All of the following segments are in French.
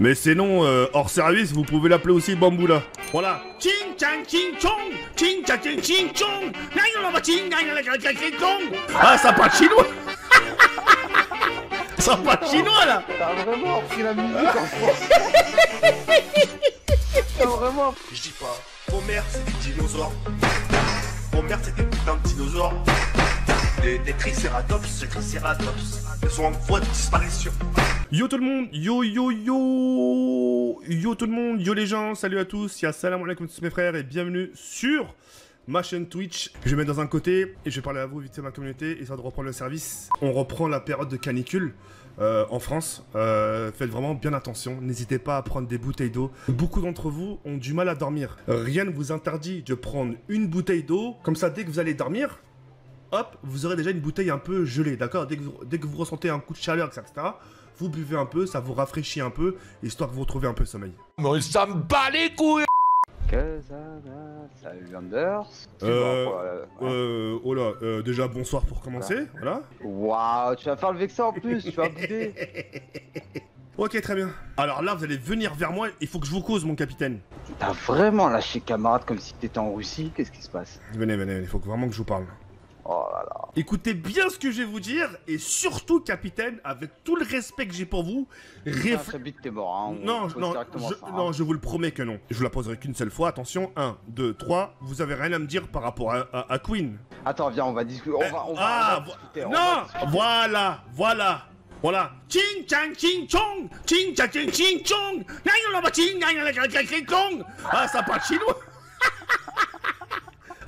Mais sinon, hors service, vous pouvez l'appeler aussi Bamboula. Voilà. Ching chang ching chong, ching chang ching ching chong, ah, ça parle chinois. Ça parle chinois là. T'as vraiment appris la musique en France. T'as vraiment... Je dis pas, ton mère c'est des dinosaures. Mon père c'était putain de dinosaures. Des tricératops, ces tricératops, ils sont en voie de disparition. Yo tout le monde, yo tout le monde, yo les gens, salut à tous, y'a salam alaikum tous mes frères et bienvenue sur ma chaîne Twitch. Je vais mettre dans un côté et je vais parler à vous vite fait de ma communauté, histoire de reprendre le service. On reprend la période de canicule en France, faites vraiment bien attention, n'hésitez pas à prendre des bouteilles d'eau. Beaucoup d'entre vous ont du mal à dormir, rien ne vous interdit de prendre une bouteille d'eau, comme ça dès que vous allez dormir, hop, vous aurez déjà une bouteille un peu gelée, d'accord, dès que vous ressentez un coup de chaleur, etc., vous buvez un peu, ça vous rafraîchit un peu, histoire que vous retrouviez un peu sommeil. Mais ça me bat les couilles. Que ça va, salut Anders. Oh là, déjà bonsoir pour commencer, voilà. Waouh, tu vas faire le vexin en plus, tu vas bouder. Ok, très bien. Alors là, vous allez venir vers moi, il faut que je vous cause, mon capitaine. T'as vraiment lâché camarade comme si t'étais en Russie, qu'est-ce qui se passe? Venez, il faut vraiment que je vous parle. Oh là là. Écoutez bien ce que je vais vous dire, et surtout, capitaine, avec tout le respect que j'ai pour vous, Très vite t'es mort, hein. Non, je vous le promets que non. Je vous la poserai qu'une seule fois, attention, 1, 2, 3, vous avez rien à me dire par rapport à Queen. Attends, viens, on va discuter, on va discuter. Voilà. Ching chang ching chong, ching chang ching ching chong, ah, ça parle chinois.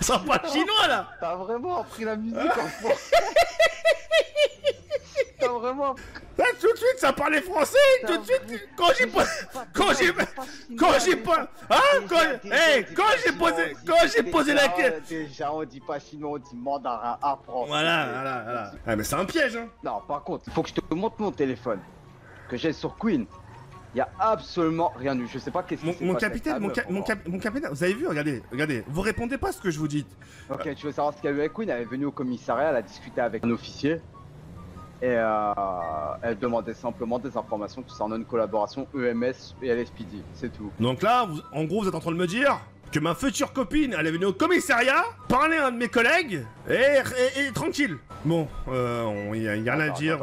Ça parle chinois là. T'as vraiment appris la musique en France. T'as vraiment... Là, tout de suite, ça parlait français. Tout de suite, quand j'ai posé la question. Déjà, on dit pas chinois, on dit mandarin, apprends. Voilà. Ah, mais c'est un piège, hein. Non, par contre, il faut que je te montre mon téléphone que j'ai sur Queen. Il y a absolument rien eu. Je sais pas qu'est-ce qui s'est passé. Mon capitaine, vous avez vu, regardez, vous répondez pas à ce que je vous dis. Ok, tu veux savoir ce qu'il y a eu avec Queen? Elle est venue au commissariat, elle a discuté avec un officier. Et elle demandait simplement des informations concernant une collaboration EMS et LSPD, c'est tout. Donc là, en gros, vous êtes en train de me dire que ma future copine, elle est venue au commissariat, parler à un de mes collègues, et tranquille. Bon, il y a rien à dire,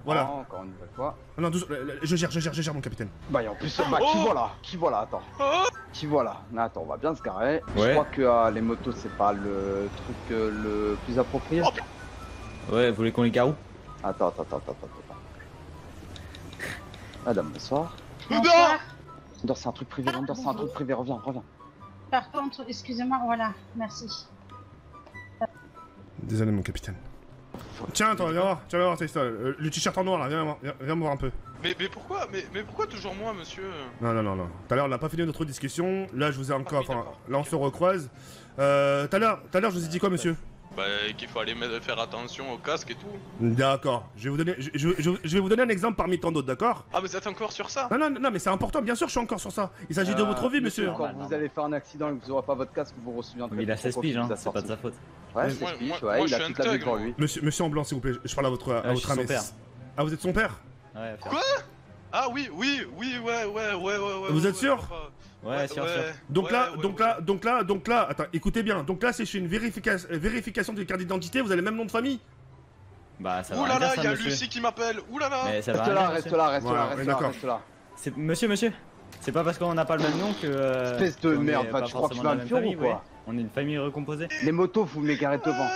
voilà. Encore une nouvelle fois. Non, je gère mon capitaine. Bah, et en plus, qui voilà, attends. Qui voilà. Attends, on va bien se garer. Ouais. Je crois que les motos, c'est pas le truc le plus approprié. Ouais, vous voulez qu'on les carreau? Attends. Madame, bonsoir. Bonsoir. Anders, c'est un truc privé, reviens. Par contre, excusez-moi, voilà, merci. Désolé, mon capitaine. Tiens, attends, viens voir, c'est ça, le t-shirt en noir là, viens me voir un peu. Mais pourquoi mais pourquoi toujours moi, monsieur? Non. Tout à l'heure, on n'a pas fini notre discussion. Là, je vous ai encore. oui, d'accord. Là, on se recroise. Tout à l'heure, je vous ai dit quoi, monsieur? Bah, qu'il fallait faire attention au casque et tout. D'accord. Je vais vous donner un exemple parmi tant d'autres, d'accord? Ah, mais vous êtes encore sur ça? Non, mais c'est important, bien sûr, je suis encore sur ça. Il s'agit de votre vie, monsieur. Quand vous allez faire un accident et que vous aurez pas votre casque, vous vous souviendrez. Mais il a 16 piges, hein, c'est pas de sa faute. Ouais, 16 piges, moi, il je a suis toute un la vie thug, devant moi. lui. Monsieur en blanc, s'il vous plaît, je parle à votre je suis son ami. père. Ah, vous êtes son père? Ouais, Quoi? Ah oui, ouais. Vous êtes sûr? Ouais, sûr. Donc là, attends, écoutez bien. Donc là, c'est une vérification de carte d'identité, vous avez le même nom de famille? Bah, ça va. Ouh là là, il y a Lucie qui m'appelle. Ouh là là. Mais ça va. Reste là. d'accord. C'est monsieur. C'est pas parce qu'on n'a pas le même nom que. Espèce de merde, tu crois que tu vas me fuir ou quoi? On est une famille recomposée. Les motos, vous me les garez devant.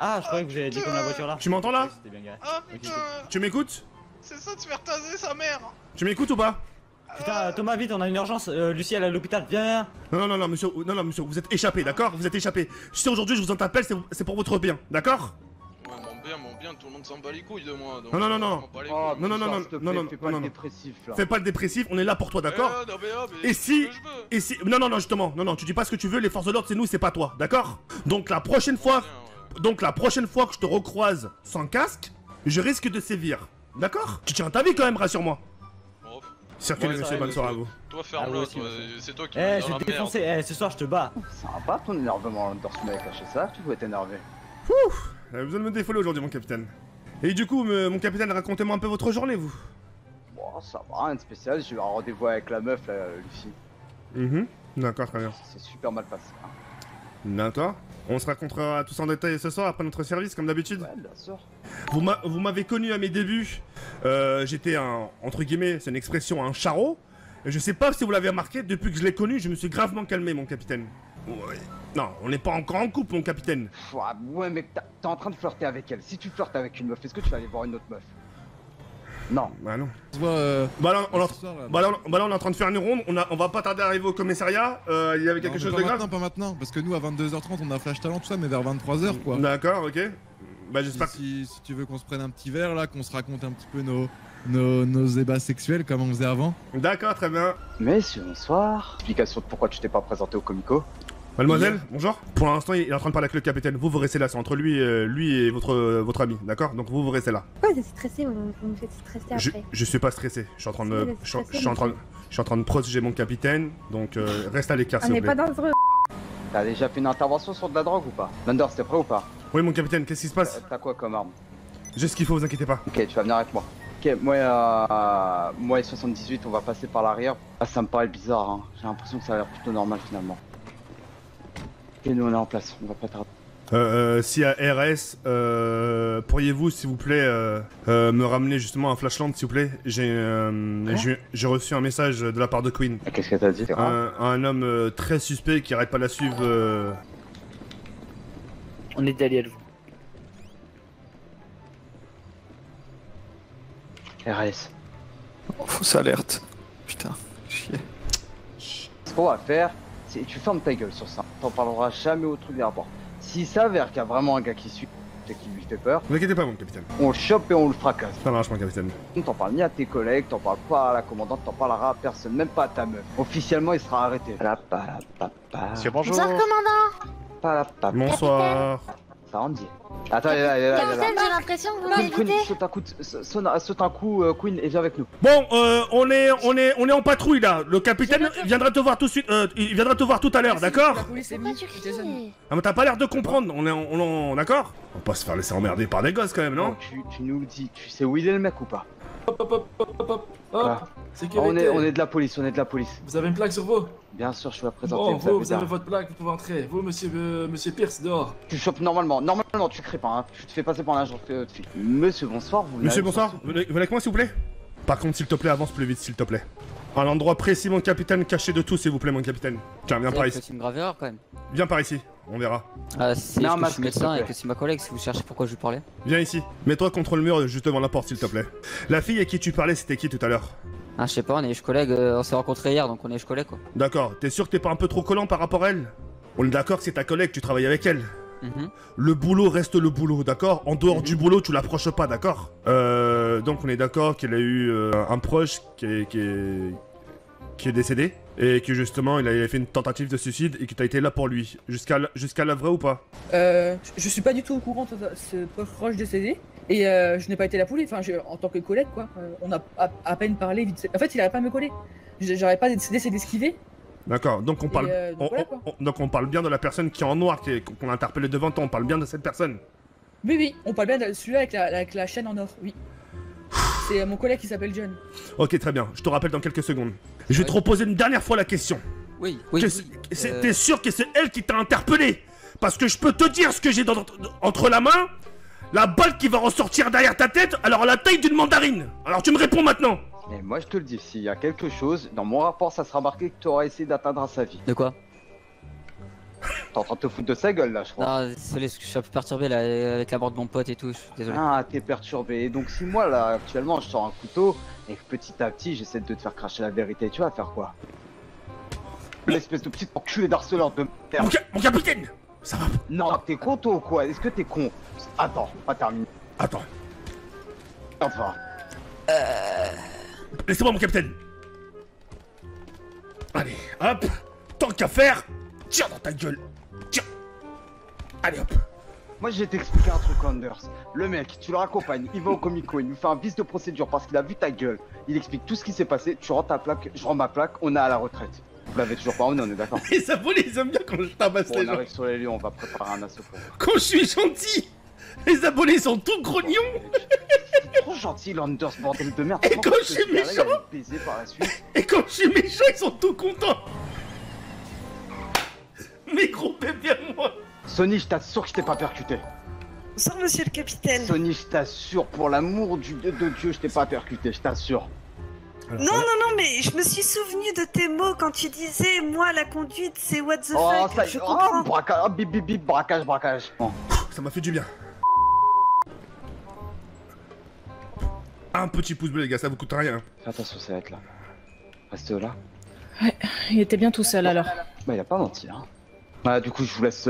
Ah, je croyais que vous avez dit comme la voiture là. Tu m'entends là? Ouais, c'était bien garé. Ah putain. Tu m'écoutes? C'est ça de se faire taser sa mère. Tu m'écoutes ou pas? Putain, Thomas, vite, on a une urgence. Lucie, elle est à l'hôpital. Viens. Non, monsieur, vous êtes échappé, d'accord? Vous êtes échappé. Si aujourd'hui je vous en appelle, c'est pour votre bien, d'accord? Ouais, mon bien, tout le monde s'en bat les couilles de moi. Donc, Non. Oh, Non. fais pas le dépressif là. Fais pas le dépressif, on est là pour toi, d'accord? Et si Non, justement, non, tu dis pas ce que tu veux, les forces de l'ordre c'est nous, c'est pas toi, d'accord? Donc la prochaine fois que je te recroise sans casque, je risque de sévir, d'accord? Tu tiens ta vie quand même, rassure-moi. Circulez, Ouais, monsieur, bonne soirée à vous. Toi, Ah, ferme-le, ouais, aussi, c'est toi qui Eh, me je dans vais la te merde. défoncer. Ce soir, je te bats. Ça va pas ton énervement, Anders, tu m'avais caché ça, tu pouvais t'énerver. J'avais besoin de me défouler aujourd'hui, mon capitaine. Et du coup, mon capitaine, racontez-moi un peu votre journée, vous. Bon, Oh, ça va, rien de spécial. J'ai eu un rendez-vous avec la meuf, là, Lucie. D'accord, très bien. C'est super mal passé. Hein. D'accord. On se racontera tout ça en détail ce soir après notre service, comme d'habitude. Ouais, bien sûr. Vous m'avez connu à mes débuts. J'étais un, entre guillemets, c'est une expression, un charreau. Et je sais pas si vous l'avez remarqué, depuis que je l'ai connu, je me suis gravement calmé, mon capitaine. Ouais. Non, on n'est pas encore en couple, mon capitaine. Pff, ouais, mec, t'es en train de flirter avec elle. Si tu flirtes avec une meuf, est-ce que tu vas aller voir une autre meuf? Non. Bah non. On se voit, Bah là, on, ce soir, là. bah là, on est en train de faire une ronde. On va pas tarder à arriver au commissariat. Il y avait quelque Non, chose mais de grave. pas maintenant, parce que nous à 22h30 on a flash talent tout ça, mais vers 23h quoi. D'accord, ok. Bah j'espère. Si tu veux qu'on se prenne un petit verre là, qu'on se raconte un petit peu nos ébats sexuels comme on faisait avant. D'accord, très bien. Messieurs, bonsoir. Explication de pourquoi tu t'es pas présenté au Comico. Mademoiselle, bonjour. Pour l'instant, il est en train de parler avec le capitaine. Vous restez là, c'est entre lui et votre ami, d'accord? Donc vous restez là. Pourquoi vous êtes stressé? Vous me faites stresser après. Je suis pas stressé. Je suis en train de, Vous êtes stressé, je suis en train de protéger mon capitaine. Donc reste à l'écart, On s'il vous n'est plaît. pas dangereux. T'as déjà fait une intervention sur de la drogue ou pas? Lander, t'es prêt ou pas? Oui, mon capitaine, qu'est-ce qui se passe? T'as quoi comme arme? J'ai ce qu'il faut, vous inquiétez pas. Ok, tu vas venir avec moi. Ok, moi et 78, on va passer par l'arrière. Ah, ça me paraît bizarre, hein. J'ai l'impression que ça a l'air plutôt normal finalement. Et nous on est en place, on va pas tarder. Si à RS, pourriez-vous, s'il vous plaît, me ramener justement un flashlamp, s'il vous plaît? J'ai reçu un message de la part de Queen. Qu'est-ce qu'elle t'a dit? Un homme très suspect qui arrête pas de la suivre. On est derrière vous. RS. Fausse alerte. Putain, chier. Ce qu'on va faire, c'est tu fermes ta gueule sur ça. T'en parleras jamais au truc des rapports. S'il s'avère qu'il y a vraiment un gars qui suit et qui lui fait peur, Vous inquiétez pas, mon capitaine. on le chope et on le fracasse. Ça marche, mon capitaine. T'en parles ni à tes collègues, t'en parles pas à la commandante, t'en parleras à personne, même pas à ta meuf. Officiellement, il sera arrêté. Monsieur, bonjour. Bonsoir, commandant. Bonsoir. Ça rentre. Attends, il est là, il est là. Capitaine, j'ai l'impression que vous Queen, m'invitez. saute un coup, Queen, et viens avec nous. Bon, on est en patrouille là. Le capitaine viendra te voir tout de suite. Il viendra te voir tout à l'heure, d'accord? Pourquoi tu cries? Ah, mais t'as pas l'air de comprendre. On d'accord? On va pas se faire laisser emmerder par des gosses quand même, non? Tu nous le dis, tu sais où il est le mec ou pas? Voilà. Sécurité. On est de la police, Vous avez une plaque sur vous? Bien sûr, je vais la présenter. Bon, vous bien. avez votre plaque, vous pouvez entrer. Vous, monsieur Pierce, dehors. Tu chopes normalement, tu crées pas, hein. Tu te fais passer pour un agent de fille. Monsieur, bonsoir, vous Monsieur, n'avez- bonsoir. Venez avec moi, s'il vous plaît. Par contre, s'il te plaît, avance plus vite, s'il te plaît. Un endroit précis, mon capitaine, caché de tout, s'il vous plaît, mon capitaine. Tiens, viens par ici. C'est une grave erreur quand même. Viens par ici, on verra. Ah, c'est Non, que je masque, suis médecin s'il te et plaît. que c'est ma collègue si vous cherchez pourquoi je lui parlais. Viens ici. Mets-toi contre le mur, juste devant la porte, s'il te plaît. La fille à qui tu parlais, c'était qui tout à l'heure? Ah, je sais pas, on est collègues, on s'est rencontrés hier donc on est collègues quoi. D'accord. T'es sûr que t'es pas un peu trop collant par rapport à elle? On est d'accord que c'est ta collègue, tu travailles avec elle. Mhm. Le boulot reste le boulot, d'accord? En dehors du boulot, tu l'approches pas, d'accord? Donc on est d'accord qu'elle a eu un proche qui est décédé et que justement il avait fait une tentative de suicide et que t'as été là pour lui. Jusqu'à la vraie ou pas? Je suis pas du tout au courant de ce proche décédé et je n'ai pas été là pour lui, enfin en tant que collègue quoi. On a à peine parlé vite. En fait il arrête pas de me coller. J'arrête pas d'essayer d'esquiver. D'accord, donc on parle, donc voilà, quoi. donc on parle bien de la personne qui est en noir, qu'on a interpellé devant toi, on parle bien de cette personne. Oui, on parle bien de celui-là avec la chaîne en or, oui. C'est mon collègue qui s'appelle John. Ok, très bien, je te rappelle dans quelques secondes. Je vais te reposer une dernière fois la question. Oui. T'es sûr que c'est elle qui t'a interpellé? Parce que je peux te dire ce que j'ai entre la main, la balle qui va ressortir derrière ta tête, alors à la taille d'une mandarine. Alors tu me réponds maintenant. Et moi je te le dis, s'il y a quelque chose, dans mon rapport ça sera marqué que tu auras essayé d'atteindre à sa vie. De quoi? T'es en train de te foutre de sa gueule là, je crois. Non, désolé, parce que je suis un peu perturbé là avec la mort de mon pote et tout, je suis désolé. Ah, t'es perturbé. Et donc si moi là, actuellement, je sors un couteau et que petit à petit j'essaie de te faire cracher la vérité, tu vas faire quoi? L'espèce de petit enculé d'harceleur de merde. Mon capitaine. Ça va. Non, t'es con toi ou quoi? Est-ce que t'es con? Attends, pas terminé. Attends. Enfin. Laissez-moi, mon capitaine. Allez, hop. Tant qu'à faire, tire dans ta gueule. Tiens. Allez, hop. Moi je vais t'expliquer un truc, Anders. Le mec, tu le raccompagnes, il va au Comico, il nous fait un vice de procédure parce qu'il a vu ta gueule. Il explique tout ce qui s'est passé, tu rends ta plaque, je rends ma plaque, on est à la retraite. Vous l'avez toujours pas, on est d'accord. Les abonnés, ils aiment bien quand je tabasse Bon, les on gens. arrive sur les lieux, on va préparer un assaut pour vous. Quand je suis gentil, les abonnés sont tout grognons. Trop gentil, Landers, bordel de merde. Et quand je suis méchant, baiser par la suite. et quand je suis méchant, ils sont tout contents. Mais gros bébé à moi. Sonny, je t'assure que je t'ai pas percuté. Bonsoir, monsieur le capitaine. Sonny, je t'assure, pour l'amour de Dieu, je t'ai pas percuté, je t'assure. Non, mais je me suis souvenu de tes mots quand tu disais, moi, la conduite, c'est what the Oh, fuck. ça, Je comprends. braquage, bip bip bip, braquage. Bon. Ça m'a fait du bien. Un petit pouce bleu les gars, ça vous coûte rien. Fais attention, ça va être là. Reste là. Ouais, il était bien tout seul alors. Bah, il a pas menti, hein. Bah, du coup, je vous laisse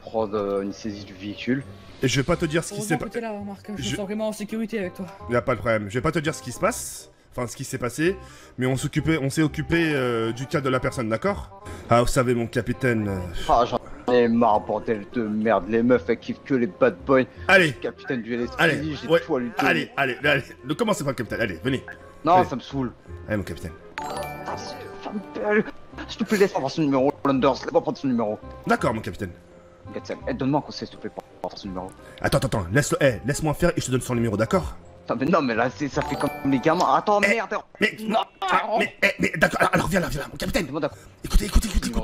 prendre une saisie du véhicule. Et je vais pas te dire ce qui s'est Heureusement que passé. t'es là, Marc. Je me sens vraiment en sécurité avec toi. Y a pas de problème. Je vais pas te dire ce qui se passe. Enfin, ce qui s'est passé. Mais on s'est occupé du cas de la personne, d'accord? Ah, vous savez, mon capitaine. Ah, j'en ai marre, bordel de merde. Les meufs, elles kiffent que les bad boys. Allez. Capitaine du LSPD, Allez, j'ai ouais. tout à lui donner. Allez. Ne commencez pas, le capitaine. Allez, venez. Non, Allez. ça me saoule. Allez, mon capitaine. Ah, c'est une femme belle. S'il te plaît, laisse-moi voir son numéro, Landers. Laisse-moi prendre son numéro. D'accord, mon capitaine. Gatzel, donne-moi un conseil, s'il te plaît, pour prendre son numéro. Attends. Laisse-moi faire et je te donne son numéro, d'accord? Non, mais là, ça fait comme les gamins. Attends, merde. Mais d'accord, alors viens là, mon capitaine. Demande à Écoutez.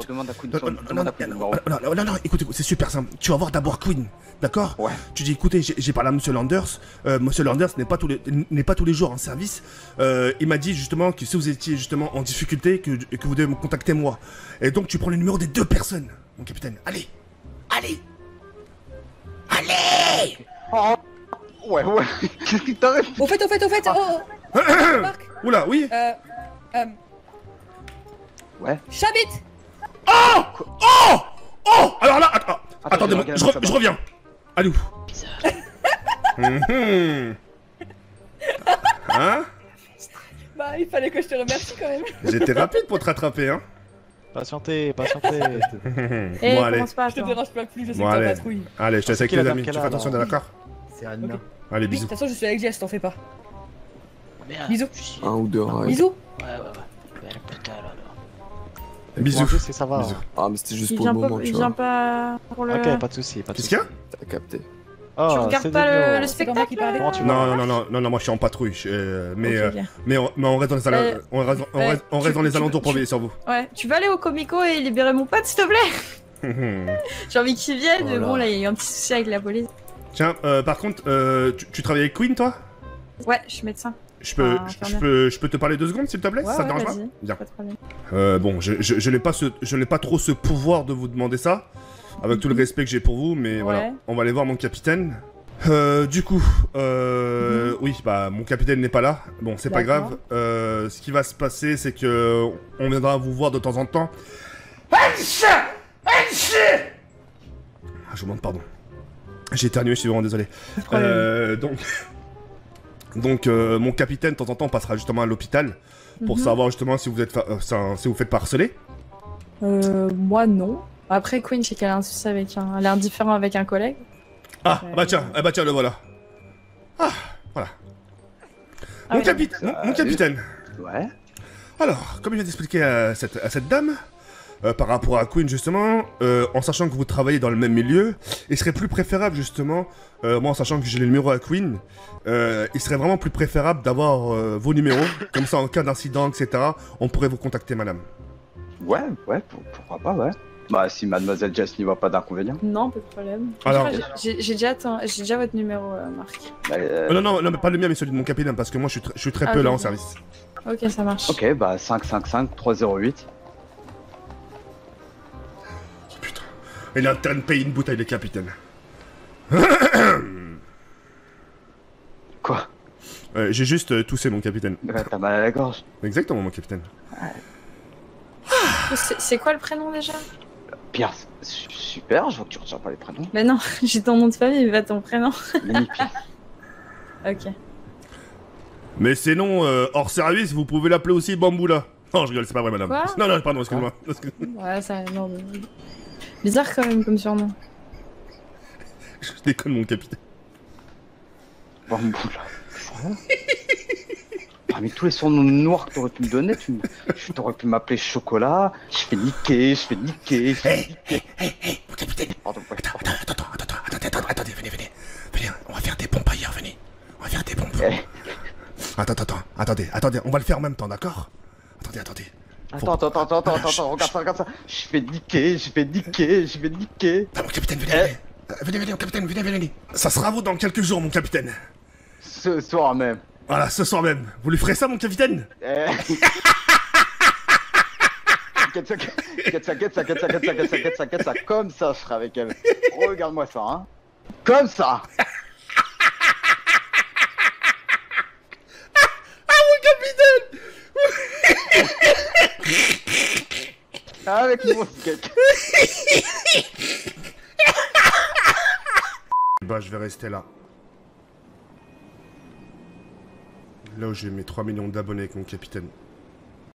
Demande à Queen. Non, écoutez, c'est super simple. Tu vas voir d'abord Queen, d'accord? Ouais. Tu dis, écoutez, j'ai parlé à Monsieur Landers. Monsieur Landers n'est pas tous les jours en service. Il m'a dit justement que si vous étiez justement en difficulté, que vous devez me contacter moi. Et donc tu prends le numéro des deux personnes, mon capitaine. Allez. Oh. Ouais. Qu'est-ce qui t'arrive? Au fait, oh Marc. Oula, oui. Ouais. Chabit. Oh Alors là, attendez-moi, regarde, je reviens. Allez où? Hein? Bah, il fallait que je te remercie quand même. J'étais rapide pour te rattraper, hein. Patientez. Eh, Bon, allez. commence pas, je te dérange pas plus, je sais Bon, que t'as allez. patrouille. Allez, je te laisse avec qui les la amis. dame Tu fais qu'elle a, attention, là d'accord? C'est Anna. Ok. Allez, De bisous. toute façon, je suis avec Jess, t'en fais pas. Merde. Bisous. Un ou deux rails. Bisous. Ouais. Belle putain alors. Bisous. Ça va. Bisous. Ah, mais c'était juste Il pour le vient moment, pas, tu il vois. vient pas pour le. Ok, pas de soucis. Qu'est-ce qu'il y a? T'as capté. Oh, Tu regardes c'est pas Degno. le C'est pas moi qui spectacle parlais. Comment tu vas? Non, moi je suis en patrouille. Mais Ok. on reste dans les alentours. On reste dans les alentours pour veiller sur vous. Ouais, tu vas aller au Comico et libérer mon pote, s'il te plaît. J'ai envie qu'il vienne, mais Voilà. bon, là, il y a eu un petit souci avec la police. Tiens, par contre, tu travailles avec Queen, toi? Ouais, je suis médecin. Je peux te parler 2 secondes, s'il te plaît? Ouais, Ça te dérange pas? vas-y. Bien. Pas de problème. Bon, je n'ai pas trop ce pouvoir de vous demander ça, avec tout le respect que j'ai pour vous, mais voilà. Ouais. On va aller voir mon capitaine. Du coup, oui, bah, mon capitaine n'est pas là. Bon, c'est pas D'accord. grave. Ce qui va se passer, c'est que on viendra vous voir de temps en temps. Ah, je vous demande pardon. J'ai éternué, je suis vraiment désolé. Donc, mon capitaine, de temps en temps, passera justement à l'hôpital pour savoir justement si vous faites pas harceler. Moi, non. Après, Queen, je sais qu'elle a un souci avec elle est indifférente avec un collègue. Ah, bah tiens, le voilà. Ah, voilà. Ah Mon oui. capitaine. Ouais. Alors, comme je viens d'expliquer à cette dame, par rapport à Queen justement, en sachant que vous travaillez dans le même milieu, il serait plus préférable justement, moi en sachant que j'ai les numéros à Queen, il serait vraiment plus préférable d'avoir vos numéros, comme ça en cas d'incident, etc., on pourrait vous contacter, madame. Ouais, pourquoi pas, ouais. Bah, si mademoiselle Jess n'y voit pas d'inconvénient. Non, pas de problème. Alors- J'ai déjà votre numéro, Marc. Non, mais pas le mien, mais celui de mon capitaine, parce que moi je suis très Ah, peu ok, là en ok. service. Ok, ça marche. Ok, bah 555-308. Putain, il est en train de payer une bouteille, le capitaine. Quoi? J'ai juste toussé, mon capitaine. T'as mal à la gorge. Exactement, mon capitaine. C'est quoi le prénom déjà? Pierre, super, je vois que tu retiens pas les prénoms. Mais non, j'ai ton nom de famille, mais pas ton prénom. Lenny Pierre. Ok. Mais sinon, hors service, vous pouvez l'appeler aussi Bamboula. Non, je rigole, c'est pas vrai, madame. Quoi? Non, pardon, excuse-moi. Ouais, ça. Non, mais- bizarre quand même comme surnom. Je déconne, mon capitaine. Bamboula. Parmi tous les surnoms noirs que t'aurais pu me donner, t'aurais pu m'appeler Chocolat, je fais niquer. Mon capitaine. Pardon, ouais. Attendez, venez. Venez, on va faire des pompes ailleurs, venez. On va faire des bonbons. Attendez, on va le faire en même temps, d'accord? Attendez. Attends, regarde ça. Je vais niquer. Ah, mon capitaine, venez, mon capitaine, venez. Ça sera à vous dans quelques jours, mon capitaine. Ce soir même. Voilà, ce soir même. Vous lui ferez ça, mon capitaine? Quête ça, comme ça je serai avec elle. Regarde-moi ça, hein. Comme ça. Avec mon skate. Bah, je vais rester là. Là où j'ai mes 3 millions d'abonnés avec mon capitaine.